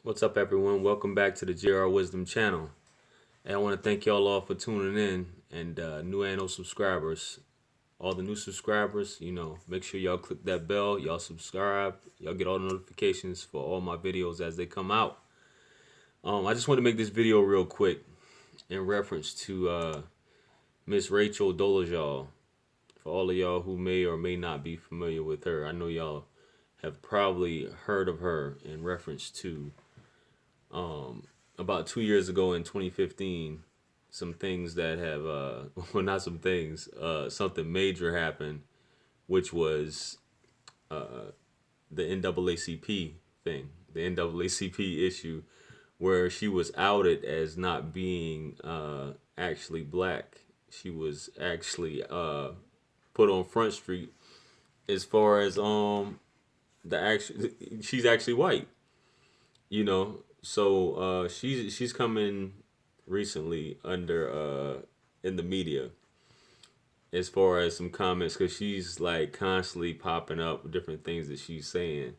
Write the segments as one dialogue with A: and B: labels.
A: What's up, everyone? Welcome back to the JR Wisdom channel. And I want to thank y'all all for tuning in and new and old subscribers. All the new subscribers, make sure y'all click that bell, y'all subscribe, y'all get all the notifications for all my videos as they come out. I just want to make this video real quick in reference to Miss Rachel Dolezal. For all of y'all who may or may not be familiar with her, I know y'all have probably heard of her in reference to about 2 years ago in 2015, some things that have, well, not some things, something major happened, which was the NAACP thing, the NAACP issue, where she was outed as not being actually black. She was actually put on Front Street as far as the actual, she's actually white, so she's coming recently under in the media as far as some comments because she's like constantly popping up with different things that she's saying.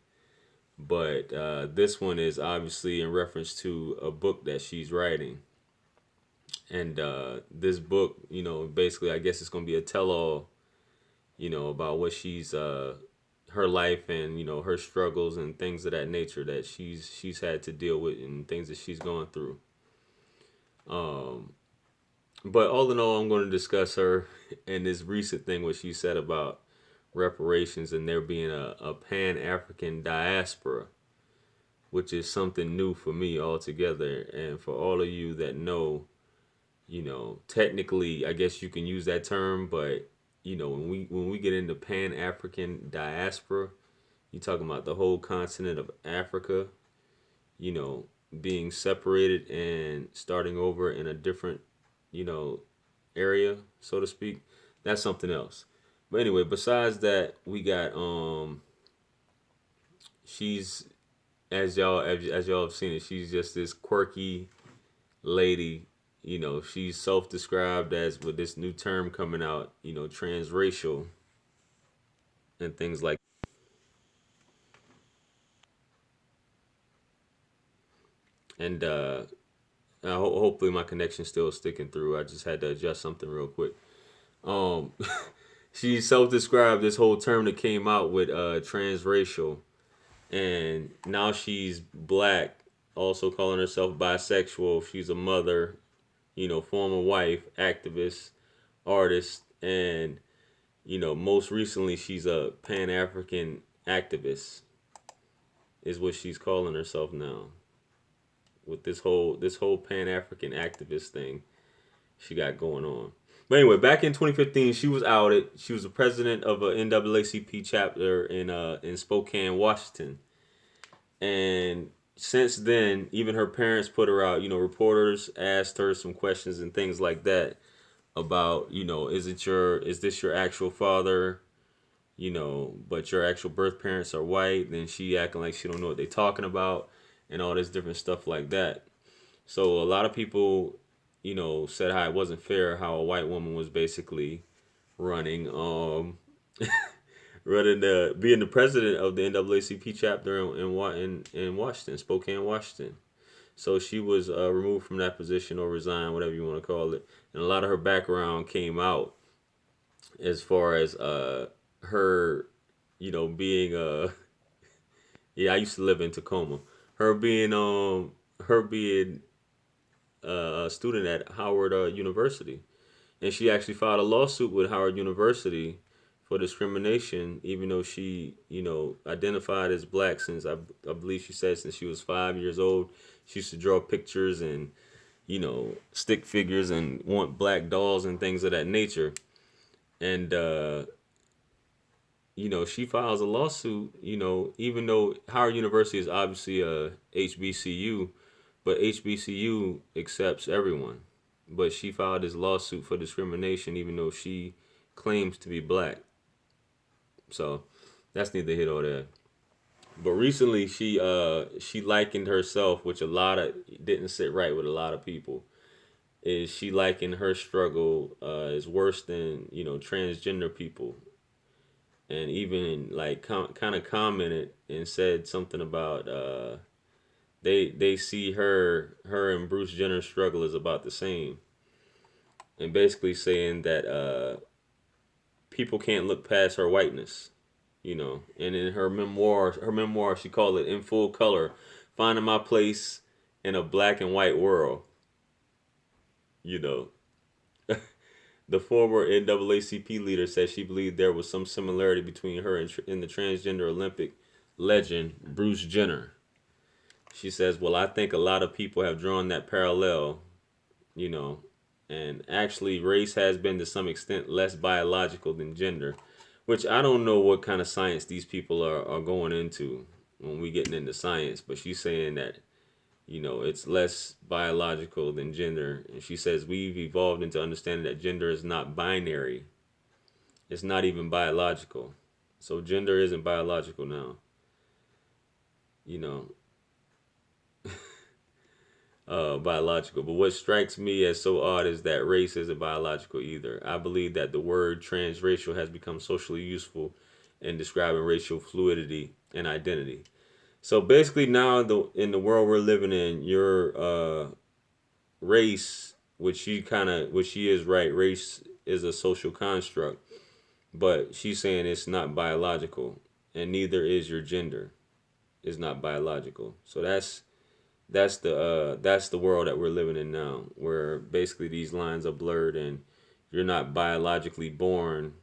A: But this one is obviously in reference to a book that she's writing, and this book, basically, I guess it's gonna be a tell-all, about what she's her life and her struggles and things of that nature that she's had to deal with and things that she's going through. Um, but all in all, I'm going to discuss her and this recent thing what she said about reparations and there being a pan-African diaspora, which is something new for me altogether. And for all of you that know, technically, I guess you can use that term, but when we get into pan-African diaspora, you talking about the whole continent of Africa, you know, being separated and starting over in a different, you know, area, so to speak. That's something else. But anyway, besides that, we got she's as y'all have seen it, she's just this quirky lady. She's self-described as with this new term coming out, transracial and things like. And hopefully my connection's still sticking through. I just had to adjust something real quick. Um, she self-described this whole term that came out with transracial, and now she's black, also calling herself bisexual. She's a mother, former wife, activist, artist, and most recently she's a Pan-African activist, is what she's calling herself now. With this whole Pan-African activist thing she got going on. But anyway, back in 2015, she was outed. She was the president of a NAACP chapter in Spokane, Washington. And since then, even her parents put her out. Reporters asked her some questions and things like that about, is this your actual father? But your actual birth parents are white. Then she acting like she don't know what they're talking about and all this different stuff like that. So a lot of people, said how it wasn't fair how a white woman was basically running running the being the president of the NAACP chapter in Washington, Spokane, Washington. So she was removed from that position or resigned, whatever you want to call it. And a lot of her background came out as far as her, being yeah, I used to live in Tacoma. Her being her being a student at Howard University, and she actually filed a lawsuit with Howard University for discrimination, even though she, identified as black since I believe she said since she was 5 years old. She used to draw pictures and stick figures and want black dolls and things of that nature. And she files a lawsuit. Even though Howard University is obviously a HBCU, but HBCU accepts everyone. But she filed this lawsuit for discrimination, even though she claims to be black. So that's neither here nor there. But recently, she likened herself, which a lot of didn't sit right with a lot of people. Is she likened her struggle is worse than transgender people, and even like kind of commented and said something about they see her and Bruce Jenner's struggle is about the same, and basically saying that people can't look past her whiteness, you know. And in her memoir, she called it "In Full Color: Finding My Place in a Black and White World." You know, the former NAACP leader said she believed there was some similarity between her and the transgender Olympic legend Bruce Jenner. She says, "Well, I think a lot of people have drawn that parallel, you know, and actually race has been to some extent less biological than gender," which I don't know what kind of science these people are going into when we getting into science, but she's saying that, you know, it's less biological than gender. And she says we've evolved into understanding that gender is not binary. It's not even biological. So gender isn't biological now. You know, biological. But what strikes me as so odd is that race isn't biological either. I believe that the word transracial has become socially useful in describing racial fluidity and identity. So basically, now in the world we're living in, your race, which she is right, race is a social construct, but she's saying it's not biological, and neither is your gender. Is not biological. So that's the world that we're living in now, where basically these lines are blurred, and you're not biologically born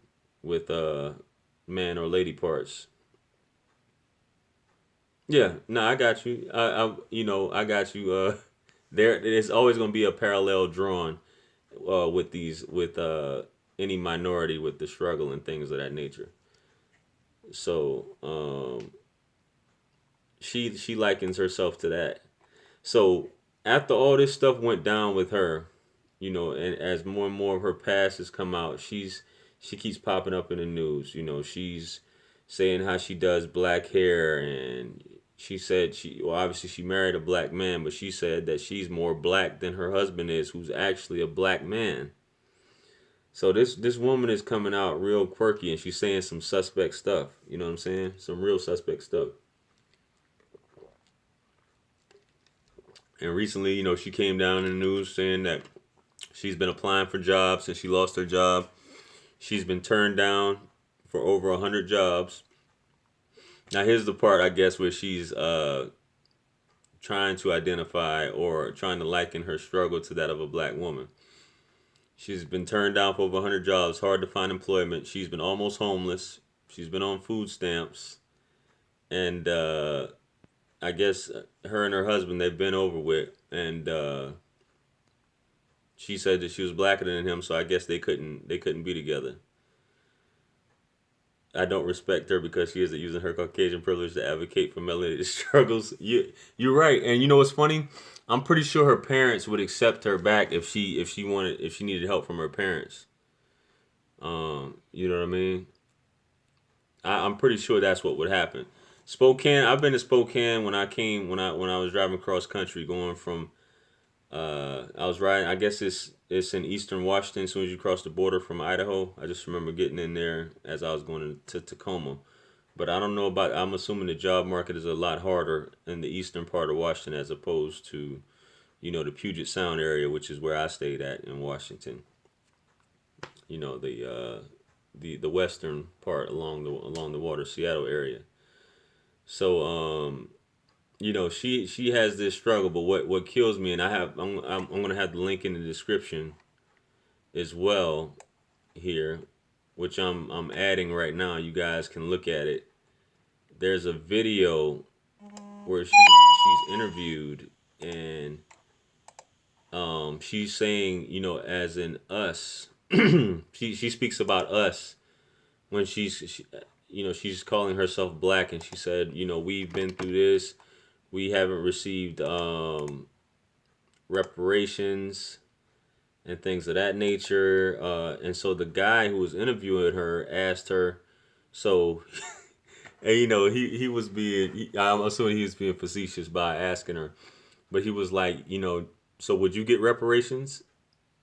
A: with man or lady parts. Yeah, no, I got you. I got you. There's always gonna be a parallel drawn with any minority with the struggle and things of that nature. So she likens herself to that. So after all this stuff went down with her, you know, and as more and more of her past has come out, she keeps popping up in the news. You know, she's saying how she does black hair, and she said obviously she married a black man, but she said that she's more black than her husband is, who's actually a black man. So this woman is coming out real quirky, and she's saying some suspect stuff. You know what I'm saying? Some real suspect stuff. And recently, you know, she came down in the news saying that she's been applying for jobs since she lost her job. She's been turned down for over 100 jobs. Now, here's the part, I guess, where she's trying to identify or trying to liken her struggle to that of a black woman. She's been turned down for over 100 jobs, hard to find employment. She's been almost homeless. She's been on food stamps. And I guess her and her husband, they've been over with. And she said that she was blacker than him, so I guess they couldn't be together. I don't respect her because she isn't using her Caucasian privilege to advocate for melanated struggles. You're right, and you know what's funny? I'm pretty sure her parents would accept her back if she needed help from her parents. You know what I mean? I'm pretty sure that's what would happen. Spokane. I've been to Spokane when I was driving cross country going from I was riding. I guess it's in eastern Washington. As soon as you cross the border from Idaho, I just remember getting in there as I was going to Tacoma. But I don't know about. I'm assuming the job market is a lot harder in the eastern part of Washington as opposed to, you know, the Puget Sound area, which is where I stayed at in Washington. You know, the western part along the water, Seattle area. So you know, she has this struggle, but what kills me, and I'm gonna have the link in the description as well here, which I'm adding right now. You guys can look at it. There's a video where she's interviewed, and she's saying, you know, as in us. She speaks about us when you know, she's calling herself black, and she said, you know, we've been through this. We haven't received reparations and things of that nature. And so the guy who was interviewing her asked her, so, and you know, I'm assuming he was being facetious by asking her, but he was like, you know, so would you get reparations?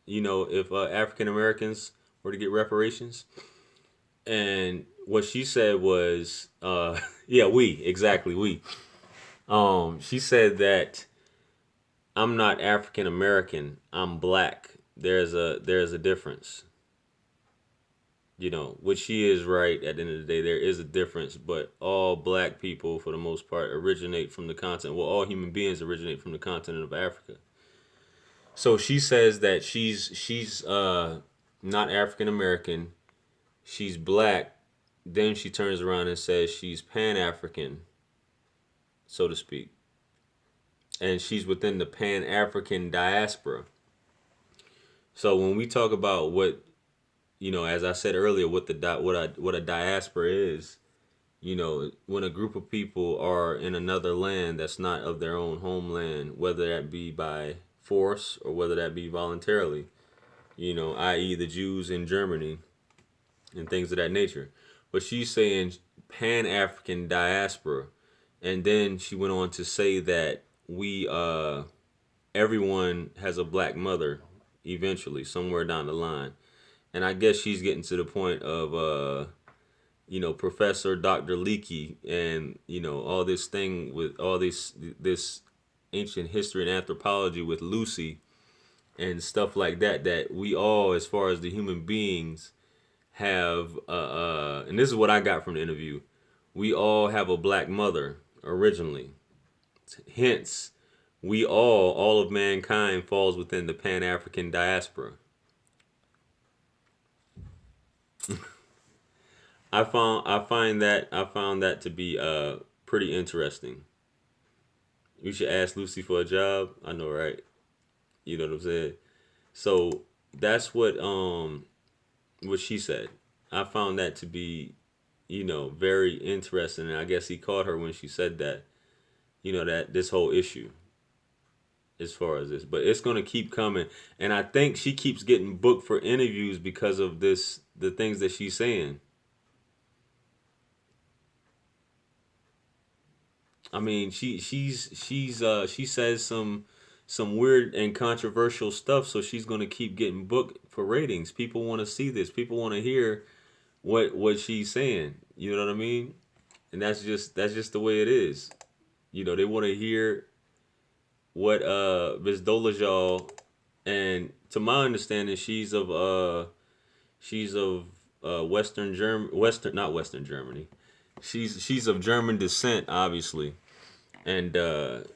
A: You know, if African Americans were to get reparations? And what she said was, yeah, exactly, we. She said that I'm not African American. I'm black. There's a difference. Which she is right at the end of the day. There is a difference, but all black people, for the most part, originate from the continent. Well, all human beings originate from the continent of Africa. So she says that she's not African American. She's black. Then she turns around and says she's Pan African, so to speak, and she's within the Pan African diaspora. So when we talk about as I said earlier, what a diaspora is, when a group of people are in another land that's not of their own homeland, whether that be by force or whether that be voluntarily, i.e., the Jews in Germany and things of that nature. But she's saying Pan African diaspora, and then she went on to say that everyone has a black mother eventually somewhere down the line. And I guess she's getting to the point of Professor Dr. Leakey and all this thing with all this ancient history and anthropology with Lucy and stuff like that we all, as far as the human beings, have and this is what I got from the interview, we all have a black mother originally. Hence, all of mankind falls within the Pan-African diaspora. I found that to be pretty interesting. You should ask Lucy for a job. I know, right? You know what I'm saying? So that's what she said. I found that to be, very interesting. And I guess he caught her when she said that, that this whole issue as far as this. But it's going to keep coming. And I think she keeps getting booked for interviews because of the things that she's saying. I mean, she says some weird and controversial stuff, so she's gonna keep getting booked for ratings. People want to see this. People want to hear what she's saying. You know what I mean? And that's just the way it is. They want to hear what Ms. Dolezal, and to my understanding, she's of Western, not Western Germany. She's of German descent, obviously, and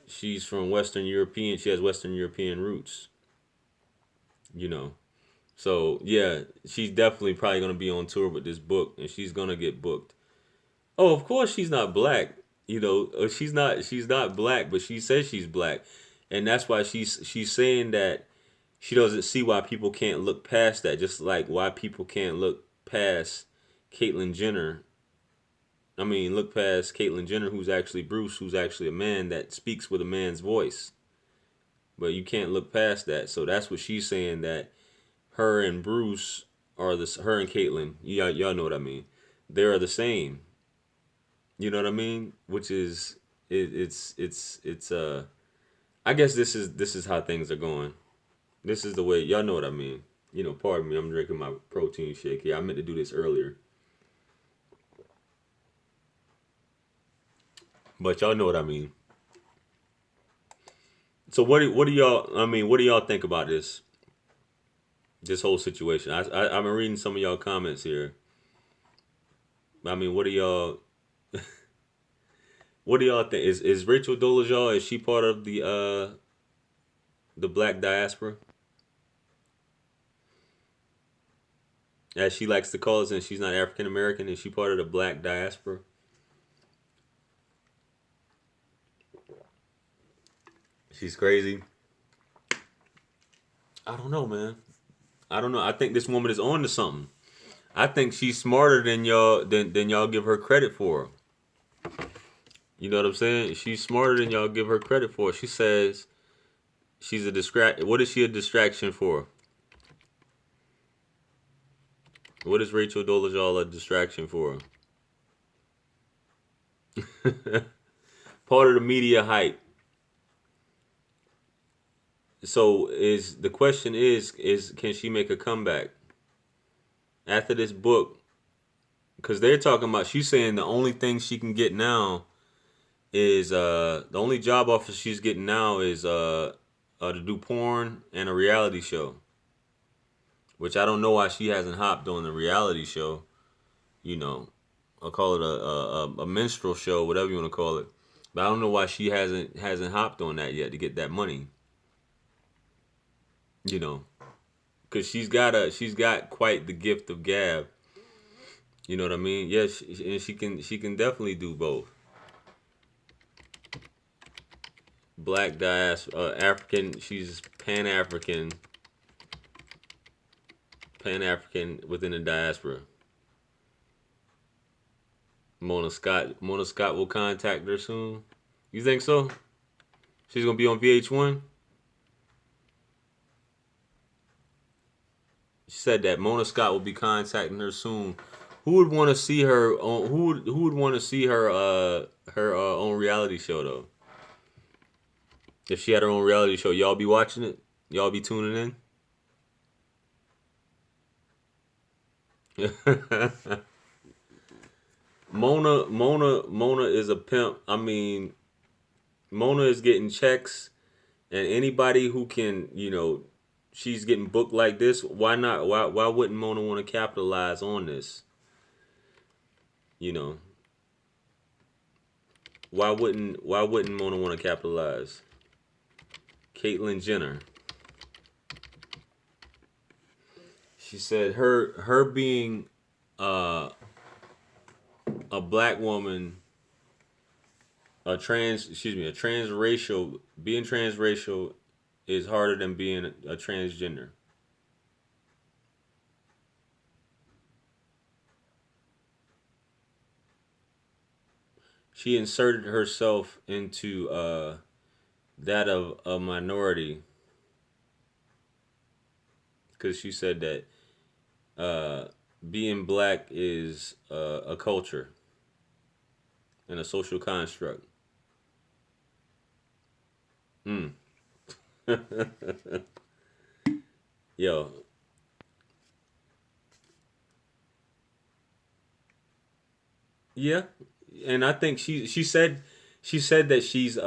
A: she's from Western European. She has Western European roots, you know. So yeah, she's definitely probably gonna be on tour with this book, and she's gonna get booked. Oh, of course she's not black. She's not black, but she says she's black, and that's why she's saying that she doesn't see why people can't look past that. Just like why people can't look past Caitlyn Jenner. I mean, look past Caitlyn Jenner, who's actually Bruce, who's actually a man that speaks with a man's voice. But you can't look past that. So that's what she's saying, that her and Bruce her and Caitlyn, y'all know what I mean. They are the same. You know what I mean? Which is it's I guess this is how things are going. This is the way, y'all know what I mean. Pardon me, I'm drinking my protein shake here. I meant to do this earlier. But y'all know what I mean. So what do y'all? I mean, what do y'all think about this whole situation? I'm reading some of y'all comments here. I mean, what do y'all think? Is Rachel Dolezal, is she part of the black diaspora, as she likes to call it, and she's not African American? Is she part of the black diaspora? She's crazy. I don't know, man. I don't know. I think this woman is on to something. I think she's smarter than y'all give her credit for. You know what I'm saying? She's smarter than y'all give her credit for. She says she's a distract. What is she a distraction for? What is Rachel Dolezal a distraction for? Part of the media hype. So is the question is can she make a comeback after this book? Because they're talking about, she's saying the only thing she can get now is the only job offer she's getting now is to do porn and a reality show, which I don't know why she hasn't hopped on the reality show. You know, I'll call it a minstrel show, whatever you want to call it. But I don't know why she hasn't hopped on that yet to get that money. You know, because she's got quite the gift of gab. You know what I mean? Yes, and she can definitely do both. Black African. She's Pan African within the diaspora. Mona Scott will contact her soon. You think so? She's gonna be on VH1. She said that Mona Scott will be contacting her soon. Who would want to see her on? Who would want to see her own reality show though? If she had her own reality show, y'all be watching it. Y'all be tuning in. Mona is a pimp. I mean, Mona is getting checks, and anybody who can, she's getting booked like this. Why not? Why wouldn't Mona want to capitalize on this? You know, why wouldn't Mona want to capitalize? Caitlyn Jenner. She said her being uh, a black woman, a transracial, being transracial is harder than being a transgender. She inserted herself into that of a minority because she said that uh, being black is a culture and a social construct. Mm. Yo, yeah, and I think she said that she's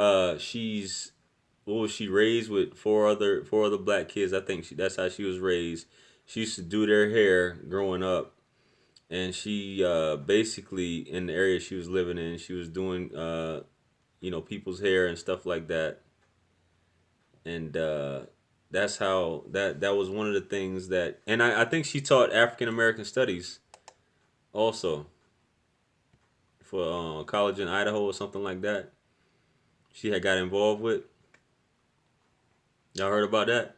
A: what was she raised with four other black kids. I think that's how she was raised. She used to do their hair growing up, and she basically in the area she was living in, she was doing people's hair and stuff like that, and that's how that was one of the things that, and I think she taught African American studies also for college in Idaho or something like that. She had got involved with. Y'all heard about that?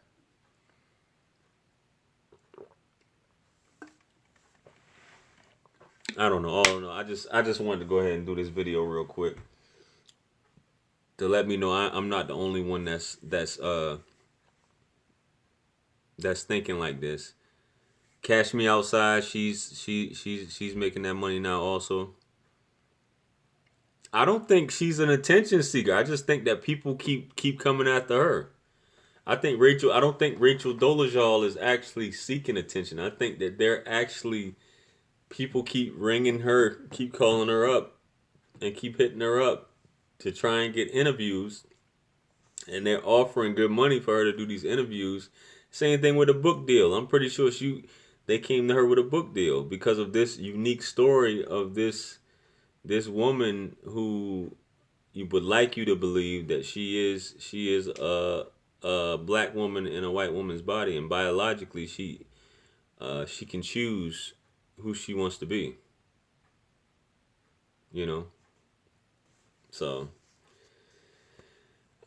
A: I don't know. I don't know. I just wanted to go ahead and do this video real quick to let me know I'm not the only one that's thinking like this. Cash Me Outside. She's making that money now also. I don't think she's an attention seeker. I just think that people keep coming after her. I don't think Rachel Dolezal is actually seeking attention. I think that they're actually people keep ringing her, keep calling her up, and keep hitting her up to try and get interviews, and they're offering good money for her to do these interviews. Same thing with a book deal. I'm pretty sure they came to her with a book deal because of this unique story of this woman who you would like you to believe that she is a black woman in a white woman's body, and biologically she can choose who she wants to be. You know, so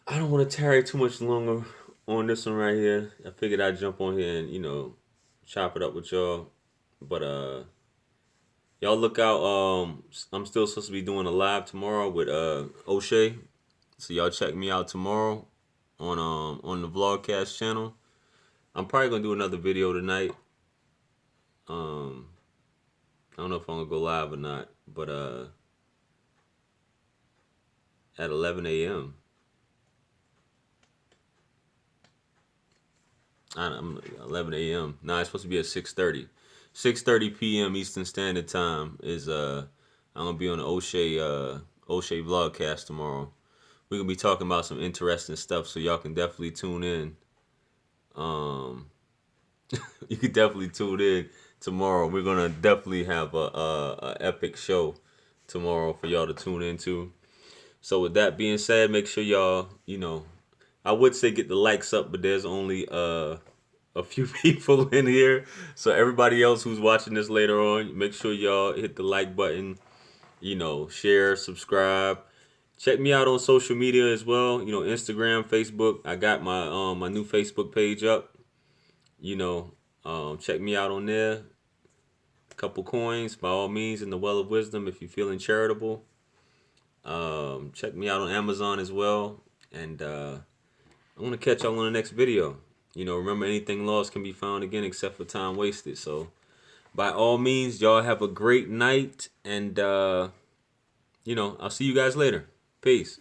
A: I don't want to tarry too much longer on this one right here. I figured I'd jump on here and chop it up with y'all, but y'all look out. I'm still supposed to be doing a live tomorrow with O'Shea, so y'all check me out tomorrow on the vlogcast channel. I'm probably gonna do another video tonight. Um, I don't know if I'm gonna go live or not, but at 11 a.m. I'm 11 a.m. Nah, it's supposed to be at 6:30. 6:30 p.m. Eastern Standard Time is I'm gonna be on the O'Shea Vlogcast tomorrow. We're gonna be talking about some interesting stuff, so y'all can definitely tune in. Um, you can definitely tune in tomorrow. We're gonna definitely have a epic show tomorrow for y'all to tune into. So with that being said, make sure y'all, I would say get the likes up, but there's only a few people in here. So everybody else who's watching this later on, make sure y'all hit the like button, share, subscribe. Check me out on social media as well. Instagram, Facebook. I got my new Facebook page up. Check me out on there. A couple coins by all means in the well of wisdom if you're feeling charitable. Check me out on Amazon as well. And I want to catch y'all on the next video. Remember, anything lost can be found again except for time wasted. So by all means, y'all have a great night. And, I'll see you guys later. Peace.